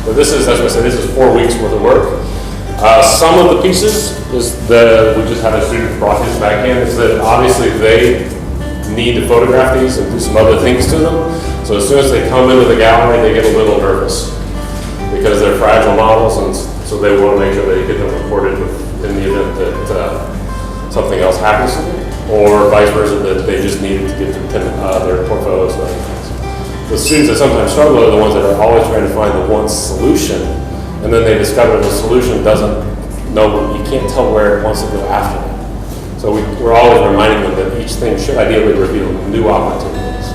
But this is, as I said, this is 4 weeks worth of work. Some of the pieces is we just had a student brought his back in, is that obviously they need to photograph these and do some other things to them. So as soon as they come into the gallery, they get a little nervous because they're fragile models, and so they want to make sure they get them recorded in the event that something else happens to them, or vice versa, that they just needed to get their portfolios and other things. The students that sometimes struggle are the ones that are always trying to find the one solution, and then they discover the solution doesn't know, you can't tell where it wants to go after that. So we're always reminding them that each thing should ideally reveal new opportunities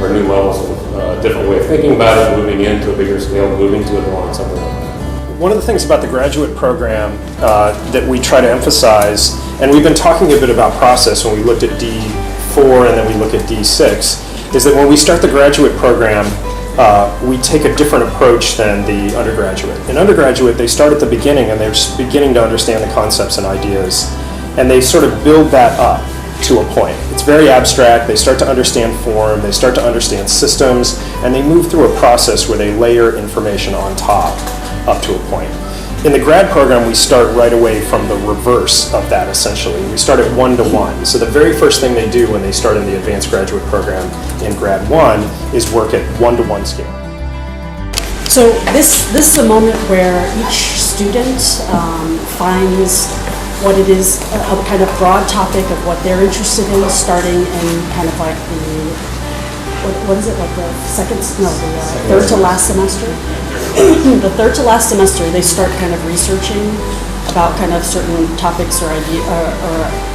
or new levels of different way of thinking about it, moving into a bigger scale, moving to a drawing, something like that. One of the things about the graduate program that we try to emphasize, and we've been talking a bit about process when we looked at D4 and then we look at D6, is that when we start the graduate program, we take a different approach than the undergraduate. In undergraduate, they start at the beginning and they're beginning to understand the concepts and ideas, and they sort of build that up to a point. It's very abstract. They start to understand form, they start to understand systems, and they move through a process where they layer information on top up to a point. In the grad program, we start right away from the reverse of that, essentially. We start at 1-to-1. So the very first thing they do when they start in the advanced graduate program in grad 1 is work at 1-to-1 scale. So this is a moment where each student finds what it is, a kind of broad topic of what they're interested in, starting in kind of like what is it, like the third to last semester? The third to last semester, they start kind of researching about kind of certain topics or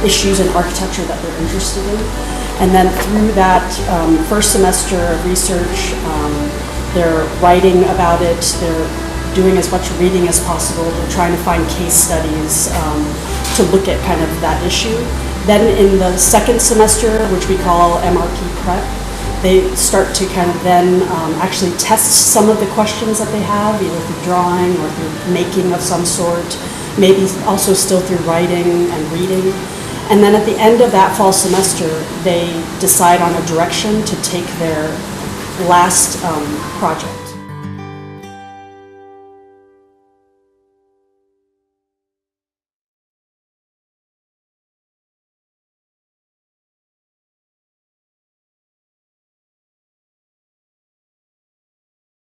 issues in architecture that they're interested in. And then through that first semester of research, they're writing about it, they're doing as much reading as possible, they're trying to find case studies to look at kind of that issue. Then in the second semester, which we call MRP Prep, they start to kind of then actually test some of the questions that they have, either through drawing or through making of some sort, maybe also still through writing and reading. And then at the end of that fall semester, they decide on a direction to take their last project.